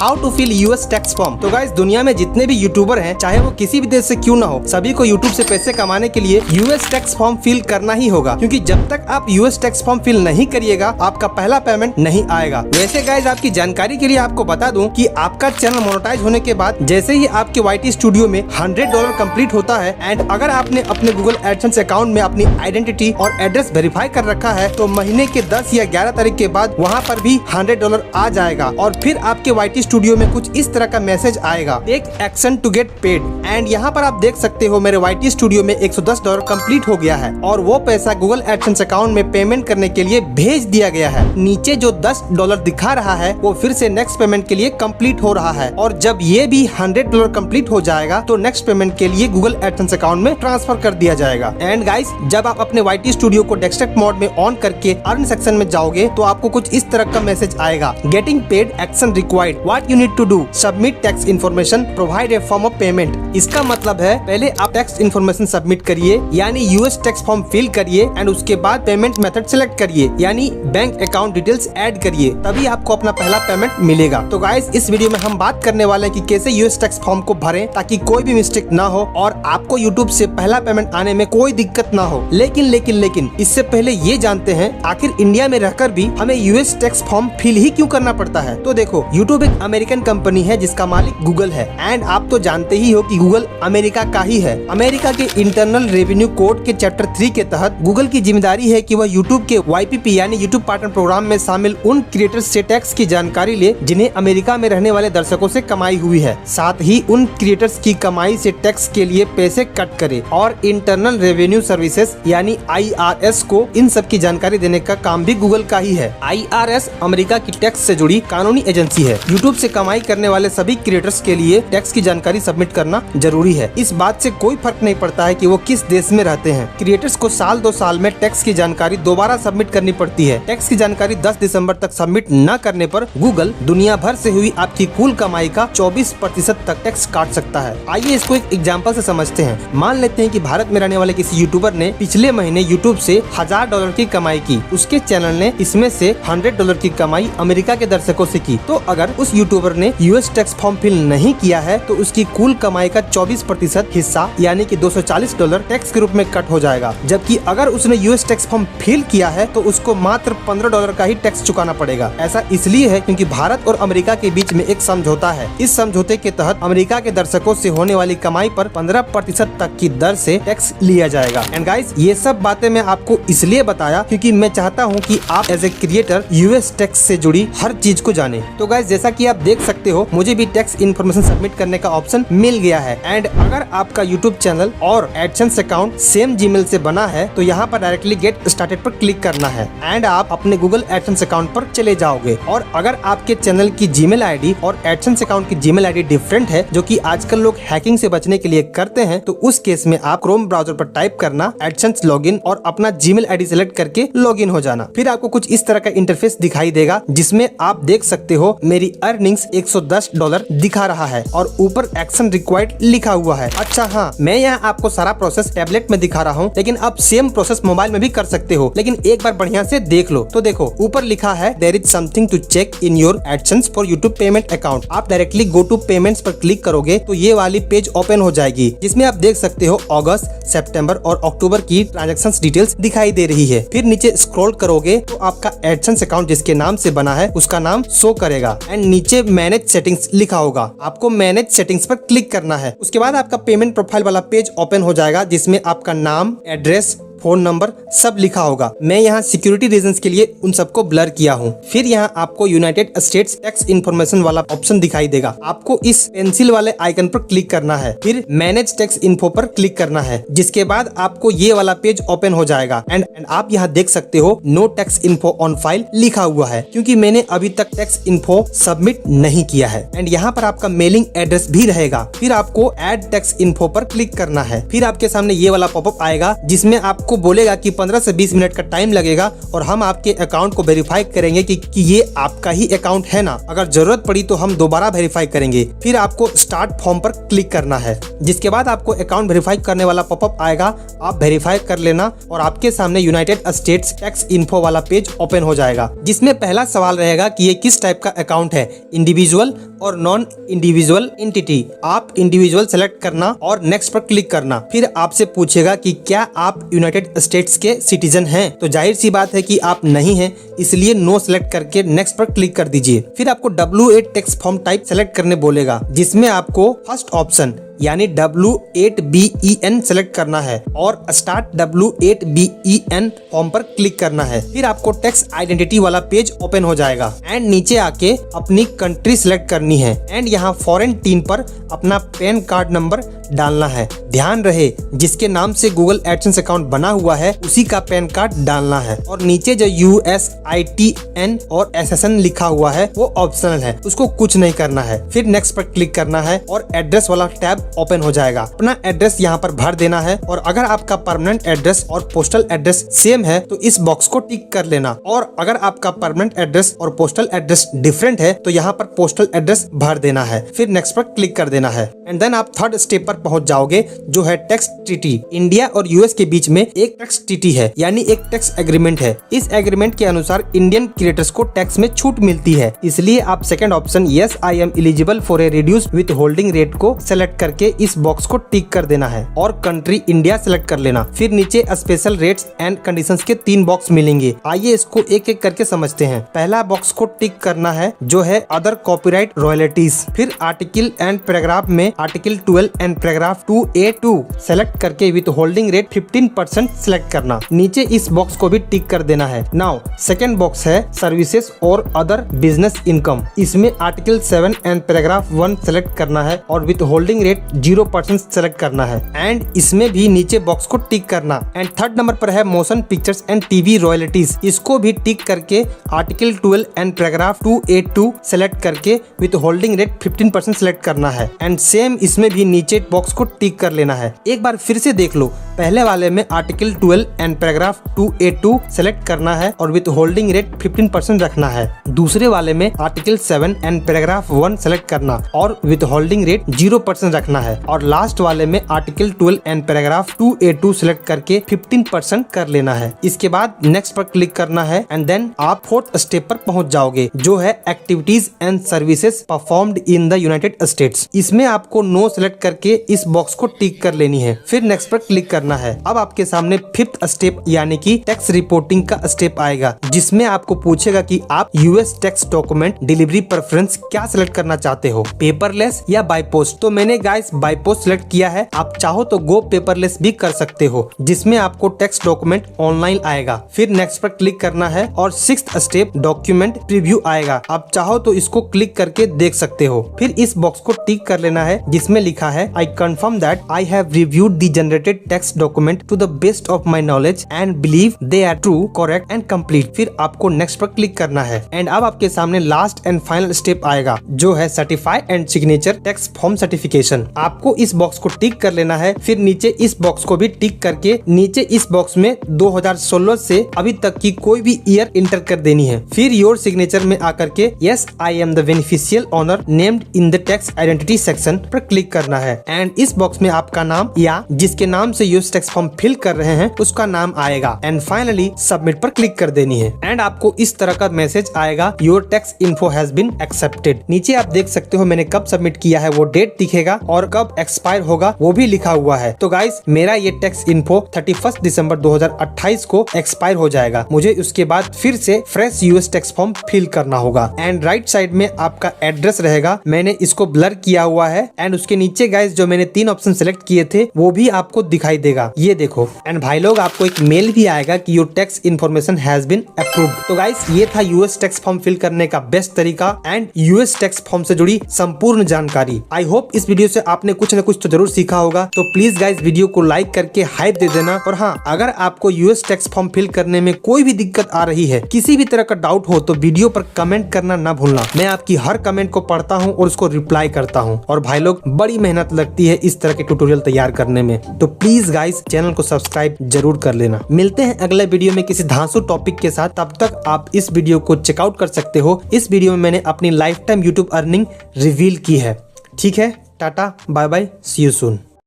How to fill US tax form. तो guys दुनिया में जितने भी यूट्यूबर हैं, चाहे वो किसी भी देश से क्यों ना हो, सभी को यूट्यूब से पैसे कमाने के लिए यूएस टैक्स फॉर्म फिल करना ही होगा, क्योंकि जब तक आप यूएस टैक्स फॉर्म फिल नहीं करिएगा आपका पहला पेमेंट नहीं आएगा। वैसे गाइस आपकी जानकारी के लिए आपको बता दूं कि आपका चैनल मोनेटाइज होने के बाद जैसे ही आपके वाईटी स्टूडियो में $100 कंप्लीट होता है एंड अगर आपने अपने गूगल एडसेंस अकाउंट में अपनी आइडेंटिटी और एड्रेस वेरीफाई कर रखा है तो महीने के 10 या 11 तारीख के बाद वहाँ पर भी $100 आ जाएगा और फिर आपके वाईटी स्टूडियो में कुछ इस तरह का मैसेज आएगा, take action to get paid. And यहाँ पर आप देख सकते हो मेरे वाईटी स्टूडियो में $110 कंप्लीट हो गया है और वो पैसा गूगल एडसेंस अकाउंट में पेमेंट करने के लिए भेज दिया गया है। नीचे जो $10 दिखा रहा है वो फिर से नेक्स्ट पेमेंट के लिए कंप्लीट हो रहा है और जब ये भी $100 कंप्लीट हो जाएगा तो नेक्स्ट पेमेंट के लिए गूगल एडसेंस अकाउंट में ट्रांसफर कर दिया जाएगा। एंड गाइस जब आप अपने वाईटी स्टूडियो को डेस्कटॉप मोड में ऑन करके अर्न सेक्शन में जाओगे तो आपको कुछ इस तरह का मैसेज आएगा, getting paid action required, what you need to do, submit tax information, provide a form of payment. इसका मतलब है पहले आप टैक्स इन्फॉर्मेशन सबमिट करिए यानी यूएस टैक्स फॉर्म फिल करिए एंड उसके बाद पेमेंट मेथड सेलेक्ट करिए यानी बैंक अकाउंट डिटेल्स ऐड करिए, तभी आपको अपना पहला पेमेंट मिलेगा। तो गाइस इस वीडियो में हम बात करने वाले हैं कि कैसे यूएस टैक्स फॉर्म को भरें ताकि कोई भी मिस्टेक ना हो और आपको यूट्यूब से पहला पेमेंट आने में कोई दिक्कत ना हो। लेकिन इससे पहले ये जानते हैं आखिर इंडिया में रहकर भी हमें यूएस टैक्स फॉर्म फिल ही क्यों करना पड़ता है। तो देखो यूट्यूब एक अमेरिकन कंपनी है जिसका मालिक गूगल है एंड आप तो जानते ही हो कि गूगल अमेरिका का ही है। अमेरिका के इंटरनल रेवेन्यू कोड के चैप्टर 3 के तहत गूगल की जिम्मेदारी है कि वह यूट्यूब के YPP यानी यूट्यूब पार्टनर प्रोग्राम में शामिल उन क्रिएटर्स से टैक्स की जानकारी ले जिन्हें अमेरिका में रहने वाले दर्शकों से कमाई हुई है, साथ ही उन क्रिएटर्स की कमाई से टैक्स के लिए पैसे कट करे और इंटरनल रेवेन्यू सर्विसेज यानी IRS को इन सब की जानकारी देने का काम भी गूगल का ही है। IRS अमेरिका की टैक्स से जुड़ी कानूनी एजेंसी है। यूट्यूब से कमाई करने वाले सभी क्रिएटर्स के लिए टैक्स की जानकारी सबमिट करना जरूरी है। इस बात से कोई फर्क नहीं पड़ता है कि वो किस देश में रहते हैं। क्रिएटर्स को साल 2 साल में टैक्स की जानकारी दोबारा सबमिट करनी पड़ती है। टैक्स की जानकारी 10 दिसंबर तक सबमिट न करने पर गूगल दुनिया भर से हुई आपकी कुल कमाई का 24% तक टैक्स काट सकता है। आइए इसको एक एग्जांपल से समझते हैं। मान लेते हैं कि भारत में रहने वाले किसी यूट्यूबर ने पिछले महीने यूट्यूब से $1000 की कमाई की। उसके चैनल ने इसमें से $100 की कमाई अमेरिका के दर्शकों से की। तो अगर उस यूट्यूबर ने यूएस टैक्स फॉर्म फिल नहीं किया है तो उसकी कुल कमाई का 24% हिस्सा यानी कि $240 टैक्स के रूप में कट हो जाएगा। जबकि अगर उसने यूएस टैक्स फॉर्म फिल किया है तो उसको मात्र $15 का ही टैक्स चुकाना पड़ेगा। ऐसा इसलिए है क्योंकि भारत और अमेरिका के बीच में एक समझौता है। इस समझौते के तहत अमेरिका के दर्शकों से होने वाली कमाई पर 15% तक की दर से टैक्स लिया जाएगा। एंड गाइस ये सब बातें मैं आपको इसलिए बताया क्योंकि मैं चाहता हूं कि आप as a creator US tax से जुड़ी हर चीज को जाने। तो गाइस जैसा कि आप देख सकते हो मुझे भी टैक्स इन्फॉर्मेशन सबमिट करने का ऑप्शन मिल गया है। एंड अगर आपका यूट्यूब चैनल और एडसेंस अकाउंट सेम जीमेल से बना है तो यहाँ पर डायरेक्टली गेट स्टार्टेड पर क्लिक करना है एंड आप अपने गूगल एडसेंस अकाउंट पर चले जाओगे। और अगर आपके चैनल की जीमेल आईडी और एडसेंस अकाउंट की जीमेल आईडी डिफरेंट है, जो कि आजकल लोग हैकिंग से बचने के लिए करते हैं, तो उस केस में आप क्रोम ब्राउजर पर टाइप करना एडसेंस लॉगिन और अपना जीमेल आईडी सेलेक्ट करके लॉगिन हो जाना। फिर आपको कुछ इस तरह का इंटरफेस दिखाई देगा जिसमें आप देख सकते हो मेरी अर्निंग्स $110 दिखा रहा है और ऊपर एक्शन रिक्वायर्ड लिखा हुआ है। अच्छा हाँ, मैं यहाँ आपको सारा प्रोसेस टैबलेट में दिखा रहा हूँ, लेकिन आप सेम प्रोसेस मोबाइल में भी कर सकते हो, लेकिन एक बार बढ़िया से देख लो। तो देखो ऊपर लिखा है there is something to check in your AdSense for YouTube payment account. आप डायरेक्टली गो टू पेमेंट्स पर क्लिक करोगे तो ये वाली पेज ओपन हो जाएगी जिसमें आप देख सकते हो अगस्त, सितंबर और अक्टूबर की ट्रांजैक्शंस डिटेल्स दिखाई दे रही है। फिर नीचे स्क्रॉल करोगे तो आपका एडसेंस अकाउंट जिसके नाम से बना है उसका नाम शो करेगा एंड नीचे मैनेज सेटिंग्स लिखा होगा। आपको मैनेज सेटिंग्स पर क्लिक करना है। उसके बाद आपका पेमेंट प्रोफाइल वाला पेज ओपन हो जाएगा जिसमें आपका नाम, एड्रेस, फोन नंबर सब लिखा होगा। मैं यहाँ सिक्योरिटी रीजंस के लिए उन सबको ब्लर किया हूँ। फिर यहाँ आपको यूनाइटेड स्टेट्स टैक्स इन्फॉर्मेशन वाला ऑप्शन दिखाई देगा। आपको इस पेंसिल वाले आइकन पर क्लिक करना है, फिर मैनेज टैक्स इन्फो पर क्लिक करना है, जिसके बाद आपको ये वाला पेज ओपन हो जाएगा एंड आप यहाँ देख सकते हो no tax info on file लिखा हुआ है क्योंकि मैंने अभी तक टैक्स इन्फो सबमिट नहीं किया है। एंड यहाँ पर आपका मेलिंग एड्रेस भी रहेगा। फिर आपको ऐड टैक्स इन्फो पर क्लिक करना है। फिर आपके सामने ये वाला पॉपअप आएगा जिसमें आपको आपको बोलेगा कि 15 से 20 मिनट का टाइम लगेगा और हम आपके अकाउंट को वेरीफाई करेंगे कि ये आपका ही अकाउंट है ना। अगर जरूरत पड़ी तो हम दोबारा वेरीफाई करेंगे। फिर आपको स्टार्ट फॉर्म पर क्लिक करना है, जिसके बाद आपको अकाउंट वेरीफाई करने वाला पॉपअप आएगा। आप वेरीफाई कर लेना और आपके सामने यूनाइटेड स्टेट्स टैक्स इन्फो वाला पेज ओपन हो जाएगा, जिसमें पहला सवाल रहेगा कि ये किस टाइप का अकाउंट है, इंडिविजुअल और नॉन इंडिविजुअल एंटिटी। आप इंडिविजुअल सेलेक्ट करना और नेक्स्ट पर क्लिक करना। फिर आपसे पूछेगा कि क्या आप यूनाइटेड स्टेट्स के सिटीजन हैं, तो जाहिर सी बात है कि आप नहीं हैं, इसलिए नो सेलेक्ट करके नेक्स्ट पर क्लिक कर दीजिए। फिर आपको W8 tax form type select करने बोलेगा, जिसमें आपको फर्स्ट ऑप्शन यानी W8BEN सेलेक्ट करना है और स्टार्ट W8BEN फॉर्म पर क्लिक करना है। फिर आपको टैक्स आइडेंटिटी वाला पेज ओपन हो जाएगा एंड नीचे आके अपनी कंट्री सेलेक्ट करनी है एंड यहाँ फॉरेन 3 पर अपना पैन कार्ड नंबर डालना है। ध्यान रहे जिसके नाम से गूगल एडसेंस अकाउंट बना हुआ है उसी का पैन कार्ड डालना है और नीचे जो USITN और SSN लिखा हुआ है वो ऑप्शनल है, उसको कुछ नहीं करना है। फिर नेक्स्ट पर क्लिक करना है और एड्रेस वाला टैब ओपन हो जाएगा। अपना एड्रेस यहाँ पर भर देना है और अगर आपका परमानेंट एड्रेस और पोस्टल एड्रेस सेम है तो इस बॉक्स को टिक कर लेना, और अगर आपका परमानेंट एड्रेस और पोस्टल एड्रेस डिफरेंट है तो यहाँ पर पोस्टल एड्रेस भर देना है। फिर नेक्स्ट पर क्लिक कर देना है एंड देन आप थर्ड स्टेप पर पहुंच जाओगे, जो है टैक्स ट्रीटी। इंडिया और यूएस के बीच में एक टैक्स ट्रीटी है, यानी एक टैक्स एग्रीमेंट है। इस एग्रीमेंट के अनुसार इंडियन क्रिएटर्स को टैक्स में छूट मिलती है, इसलिए आप second option yes I am eligible for a reduce with holding rate को सेलेक्ट करके इस बॉक्स को टिक कर देना है और कंट्री इंडिया सेलेक्ट कर लेना। फिर नीचे स्पेशल रेट्स एंड कंडीशंस के 3 बॉक्स मिलेंगे। आइए इसको एक एक करके समझते हैं। पहला बॉक्स को टिक करना है जो है अदर कॉपीराइट रॉयल्टीज। फिर आर्टिकल एंड पैराग्राफ में article 12 and paragraph 2A2 select करके विथ होल्डिंग रेट 15% सेलेक्ट करना। नीचे इस बॉक्स को भी टिक कर देना है। नाउ सेकंड बॉक्स है सर्विसेज और अदर बिजनेस इनकम। इसमें आर्टिकल 7 एंड पैराग्राफ 1 सेलेक्ट करना है और विथ होल्डिंग रेट 0% सेलेक्ट करना है एंड इसमें भी नीचे बॉक्स को टिक करना। एंड थर्ड नंबर पर है motion pictures and TV royalties. इसको भी टिक करके article 12 and paragraph 2A2 select करके विथ होल्डिंग रेट 15% सेलेक्ट करना है एंड सेम इसमें भी नीचे बॉक्स को टिक कर लेना है। एक बार फिर से देख लो, पहले वाले में article 12 and paragraph 2A2 select करना है और विथ होल्डिंग रेट 15% रखना है। दूसरे वाले में आर्टिकल 7 एंड पैराग्राफ 1 सेलेक्ट करना और विथ होल्डिंग रेट 0% रखना है। और लास्ट वाले में article 12 and paragraph 2A2 select करके 15% कर लेना है। इसके बाद नेक्स्ट पर क्लिक करना है एंड देन आप फोर्थ स्टेप पर पहुंच जाओगे, जो है activities and services performed in the United states. इसमें आपको नो सेलेक्ट करके इस बॉक्स को टिक कर लेनी है। फिर नेक्स्ट पर क्लिक करना है। अब आपके सामने फिफ्थ स्टेप यानी कि टैक्स रिपोर्टिंग का स्टेप आएगा, जिसमें आपको पूछेगा कि आप US tax document delivery preference क्या सिलेक्ट करना चाहते हो, पेपरलेस या बाय पोस्ट। तो मैंने गाइस बाय पोस्ट सिलेक्ट किया है। आप चाहो तो गो पेपरलेस भी कर सकते हो, जिसमें आपको टैक्स डॉक्यूमेंट ऑनलाइन आएगा। फिर नेक्स्ट पर क्लिक करना है और सिक्स्थ स्टेप डॉक्यूमेंट प्रीव्यू आएगा। आप चाहो तो इसको क्लिक करके देख सकते हो। फिर इस बॉक्स को टिक कर लेना है जिसमें लिखा है I confirm that I have reviewed the generated tax document to the best of my knowledge and believe they are true, correct and complete. फिर आपको नेक्स्ट पर क्लिक करना है एंड अब आपके सामने लास्ट एंड फाइनल स्टेप आएगा, जो है certify and signature tax form certification. आपको इस बॉक्स को टिक कर लेना है। फिर नीचे इस बॉक्स को भी टिक करके नीचे इस बॉक्स में 2016 से अभी तक की कोई भी ईयर इंटर कर देनी है। फिर योर सिग्नेचर में आकर के yes I am the beneficial owner named in the tax identity section पर क्लिक करना है एंड इस बॉक्स में आपका नाम या जिसके नाम से यूएस टैक्स फॉर्म फिल कर रहे हैं उसका नाम आएगा एंड फाइनली सबमिट पर क्लिक कर देनी है एंड आपको इस तरह का मैसेज आएगा, your tax info has been accepted. नीचे आप देख सकते हो मैंने कब सबमिट किया है, वो डेट दिखेगा और कब एक्सपायर होगा वो भी लिखा हुआ है। तो गाइस मेरा ये टैक्स इन्फो 31 दिसंबर 2028 को एक्सपायर हो जाएगा। मुझे उसके बाद फिर से fresh US tax form fill करना होगा एंड राइट साइड में आपका एड्रेस रहेगा। मैंने इसको ब्लर किया हुआ है एंड उसके नीचे गाइस जो मैंने 3 ऑप्शन सेलेक्ट किए थे वो भी आपको दिखाई देगा, ये देखो। एंड भाई लोग आपको एक मेल भी आएगा कि your tax information has been approved. तो गाइस ये था यूएस टैक्स फॉर्म फिल करने का बेस्ट तरीका एंड यूएस टैक्स फॉर्म से जुड़ी संपूर्ण जानकारी। आई होप इस वीडियो से आपने कुछ न कुछ तो जरूर सीखा होगा। तो प्लीज गाइस वीडियो को लाइक करके हाइप दे देना। और हाँ, अगर आपको यूएस टैक्स फॉर्म फिल करने में कोई भी दिक्कत आ रही है, किसी भी तरह का डाउट हो, तो वीडियो पर कमेंट करना ना भूलना। मैं आपकी हर कमेंट को पढ़ता हूँ और उसको रिप्लाई करता हूँ। और भाई लोग बड़ी मेहनत लगती लगती है इस तरह के ट्यूटोरियल तैयार करने में। तो प्लीज गाइस चैनल को सब्सक्राइब जरूर कर लेना। मिलते हैं अगले वीडियो में किसी धांसू टॉपिक के साथ, तब तक आप इस वीडियो को चेकआउट कर सकते हो। इस वीडियो में मैंने अपनी life time YouTube earning reveal की है। ठीक है, tata bye bye, see you soon.